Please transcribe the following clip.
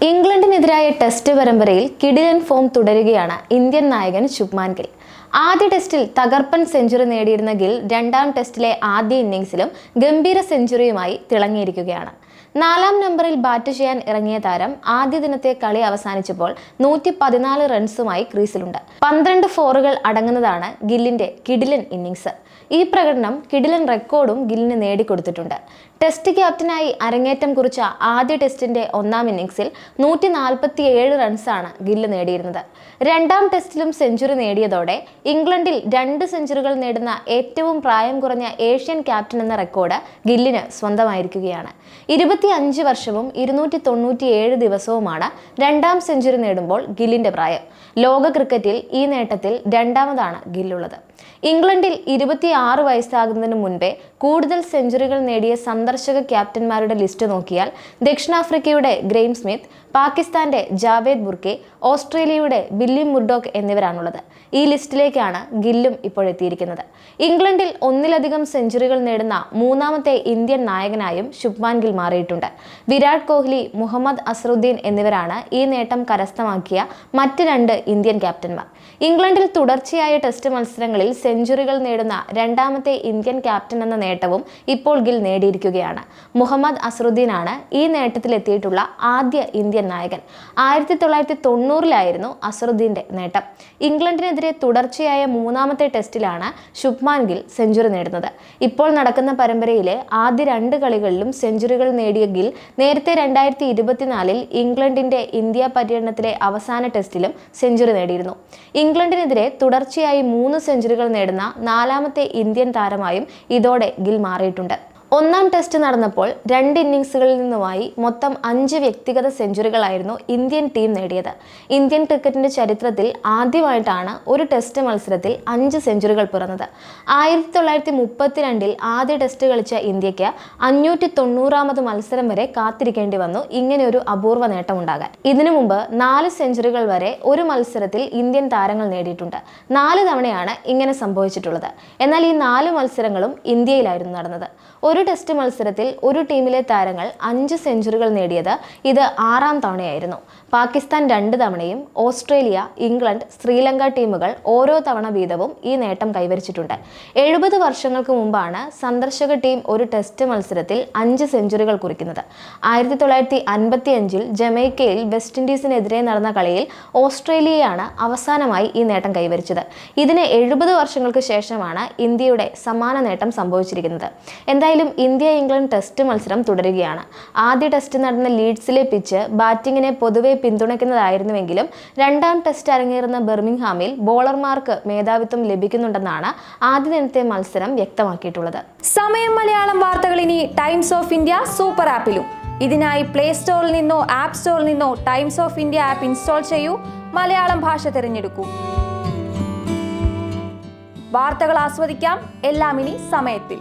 ഇംഗ്ലണ്ടിനെതിരായ ടെസ്റ്റ് പരമ്പരയിൽ കിടിലൻ ഫോം തുടരുകയാണ് ഇന്ത്യൻ നായകൻ ശുഭ്മാൻ ഗിൽ. ആദ്യ ടെസ്റ്റിൽ തകർപ്പൻ സെഞ്ചുറി നേടിയിരുന്ന ഗിൽ രണ്ടാം ടെസ്റ്റിലെ ആദ്യ ഇന്നിംഗ്സിലും ഗംഭീര സെഞ്ചുറിയുമായി തിളങ്ങിയിരിക്കുകയാണ്. 4-ാം നമ്പറിൽ ബാറ്റ് ചെയ്യാൻ ഇറങ്ങിയ താരം ആദ്യ ദിനത്തെ കളി അവസാനിച്ചപ്പോൾ 114 റൺസുമായി ക്രീസിലുണ്ട്. 12 ഫോറുകൾ അടങ്ങുന്നതാണ് ഗില്ലിന്റെ കിടിലൻ ഇന്നിംഗ്സ്. ഈ പ്രകടനം കിടിലൻ റെക്കോർഡും ഗില്ലിന് നേടിക്കൊടുത്തിട്ടുണ്ട്. ടെസ്റ്റ് ക്യാപ്റ്റനായി അരങ്ങേറ്റം കുറിച്ച ആദ്യ ടെസ്റ്റിന്റെ 1-ാം ഇന്നിംഗ്സിൽ 147 റൺസാണ് ഗില്ല് നേടിയിരുന്നത്. രണ്ടാം ടെസ്റ്റിലും സെഞ്ചുറി നേടിയതോടെ ഇംഗ്ലണ്ടിൽ 2 സെഞ്ചുറികൾ നേടുന്ന ഏറ്റവും പ്രായം കുറഞ്ഞ ഏഷ്യൻ ക്യാപ്റ്റൻ എന്ന റെക്കോർഡ് ഗില്ലിന് സ്വന്തമായിരിക്കുകയാണ്. 25 വർഷവും 297 ദിവസവുമാണ് രണ്ടാം സെഞ്ചുറി നേടുമ്പോൾ ഗില്ലിന്റെ പ്രായം. ലോക ക്രിക്കറ്റിൽ ഈ നേട്ടത്തിൽ രണ്ടാമതാണ് ഗില്ലുള്ളത്. ഇംഗ്ലണ്ടിൽ 26 വയസ്സാകുന്നതിന് മുൻപേ കൂടുതൽ സെഞ്ചുറികൾ നേടിയ സന്ദർശക ക്യാപ്റ്റന്മാരുടെ ലിസ്റ്റ് നോക്കിയാൽ ദക്ഷിണാഫ്രിക്കയുടെ ഗ്രെയിം സ്മിത്ത്, പാകിസ്ഥാന്റെ ജാവേദ് ബുർക്കെ, ഓസ്ട്രേലിയയുടെ ബില്ലി മുർഡോക്ക് എന്നിവരാണുള്ളത്. ഈ ലിസ്റ്റിലേക്കാണ് ഗില്ലും ഇപ്പോഴെത്തിയിരിക്കുന്നത്. ഇംഗ്ലണ്ടിൽ ഒന്നിലധികം സെഞ്ചുറികൾ നേടുന്ന 3-ാമത്തെ ഇന്ത്യൻ നായകനായും ശുഭ്മാൻ ഗിൽ മാറിയിട്ടുണ്ട്. വിരാട് കോഹ്ലി, മുഹമ്മദ് അസറുദ്ദീൻ എന്നിവരാണ് ഈ നേട്ടം കരസ്ഥമാക്കിയ മറ്റ് 2 ഇന്ത്യൻ ക്യാപ്റ്റന്മാർ. ഇംഗ്ലണ്ടിൽ തുടർച്ചയായ ടെസ്റ്റ് മത്സരങ്ങളിൽ സെഞ്ചുറികൾ നേടുന്ന 2-ാമത്തെ ഇന്ത്യൻ ക്യാപ്റ്റൻ എന്ന നേട്ടവും ഇപ്പോൾ ഗിൽ നേടിയിരിക്കുകയാണ്. മുഹമ്മദ് അസറുദ്ദീനാണ് ഈ നേട്ടത്തിലെത്തിയിട്ടുള്ള ആദ്യ ഇന്ത്യൻ നായകൻ. 1990-ലായിരുന്നു അസറുദ്ദീന്റെ നേട്ടം. ഇംഗ്ലണ്ടിനെതിരെ തുടർച്ചയായ 3-ാമത്തെ ടെസ്റ്റിലാണ് ശുഭ്മാൻ ഗിൽ സെഞ്ചുറി നേടുന്നത്. ഇപ്പോൾ നടക്കുന്ന പരമ്പരയിലെ ആദ്യ 2 കളികളിലും സെഞ്ചുറികൾ നേടിയ ഗിൽ നേരത്തെ 2024-ൽ ഇംഗ്ലണ്ടിന്റെ ഇന്ത്യ പര്യടനത്തിലെ അവസാന ടെസ്റ്റിലും സെഞ്ചുറി നേടിയിരുന്നു. ഇംഗ്ലണ്ടിനെതിരെ തുടർച്ചയായി 3 സെഞ്ചുറികൾ നേടുന്ന 4-ാമത്തെ ഇന്ത്യൻ താരമായും ഇതോടെ ഗിൽ മാറിയിട്ടുണ്ട്. 1-ാം ടെസ്റ്റ് നടന്നപ്പോൾ 2 ഇന്നിംഗ്സുകളിൽ നിന്നുമായി മൊത്തം 5 വ്യക്തിഗത സെഞ്ചുറികളായിരുന്നു ഇന്ത്യൻ ടീം നേടിയത്. ഇന്ത്യൻ ക്രിക്കറ്റിന്റെ ചരിത്രത്തിൽ ആദ്യമായിട്ടാണ് ഒരു ടെസ്റ്റ് മത്സരത്തിൽ 5 സെഞ്ചുറികൾ പിറന്നത്. 1932-ൽ ആദ്യ ടെസ്റ്റ് കളിച്ച ഇന്ത്യക്ക് 590-ാമത് മത്സരം വരെ കാത്തിരിക്കേണ്ടി വന്നു ഇങ്ങനെ ഒരു അപൂർവ നേട്ടമുണ്ടാകാൻ. ഇതിനു മുമ്പ് 4 സെഞ്ചുറികൾ വരെ ഒരു മത്സരത്തിൽ ഇന്ത്യൻ താരങ്ങൾ നേടിയിട്ടുണ്ട്. 4 തവണയാണ് ഇങ്ങനെ സംഭവിച്ചിട്ടുള്ളത്. എന്നാൽ ഈ 4 മത്സരങ്ങളും ഇന്ത്യയിലായിരുന്നു നടന്നത്. ഒരു ടെസ്റ്റ് മത്സരത്തിൽ ഒരു ടീമിലെ താരങ്ങൾ 5 സെഞ്ചുറികൾ നേടിയത് ഇത് 6-ാം തവണയായിരുന്നു. പാകിസ്ഥാൻ 2 തവണയും ഓസ്ട്രേലിയ, ഇംഗ്ലണ്ട്, ശ്രീലങ്ക ടീമുകൾ ഓരോ തവണ വീതവും ഈ നേട്ടം കൈവരിച്ചിട്ടുണ്ട്. 70 വർഷങ്ങൾക്ക് മുമ്പാണ് സന്ദർശക ടീം ഒരു ടെസ്റ്റ് മത്സരത്തിൽ 5 സെഞ്ചുറികൾ കുറിക്കുന്നത്. 1955-ൽ ജമൈക്കയിൽ വെസ്റ്റ് ഇൻഡീസിനെതിരെ നടന്ന കളിയിൽ ഓസ്ട്രേലിയയാണ് അവസാനമായി ഈ നേട്ടം കൈവരിച്ചത്. ഇതിന് 70 വർഷങ്ങൾക്ക് ശേഷമാണ് ഇന്ത്യയുടെ സമാന നേട്ടം സംഭവിച്ചിരിക്കുന്നത്. എന്തായാലും ഇന്ത്യ ഇംഗ്ലണ്ട് ടെസ്റ്റ് മത്സരം തുടരുകയാണ്. ആദ്യ ടെസ്റ്റ് നടന്ന ലീഡ്സിലെ പിച്ച് ബാറ്റിങ്ങിനെ പൊതുവെ പിന്തുണയ്ക്കുന്നതായിരുന്നുവെങ്കിലും 2-ാം ടെസ്റ്റ് അരങ്ങേറുന്ന ബർമിംഗ്ഹാമിൽ ബോളർമാർക്ക് മേധാവിത്വം ലഭിക്കുന്നുണ്ടെന്നാണ് ആദ്യ ദിനത്തെ മത്സരം വ്യക്തമാക്കിയിട്ടുള്ളത്. സമയം മലയാളം വാർത്തകൾ ഇനി ടൈംസ് ഓഫ് ഇന്ത്യ സൂപ്പർ ആപ്പിലും. ഇതിനായി പ്ലേ സ്റ്റോറിൽ നിന്നോ ആപ്പ് സ്റ്റോറിൽ നിന്നോ times of India app install ചെയ്യൂ. മലയാളം ഭാഷ തിരഞ്ഞെടുക്കൂ. വാർത്തകൾ ആസ്വദിക്കാം. എല്ലാം ഇനി സമയത്തിൽ.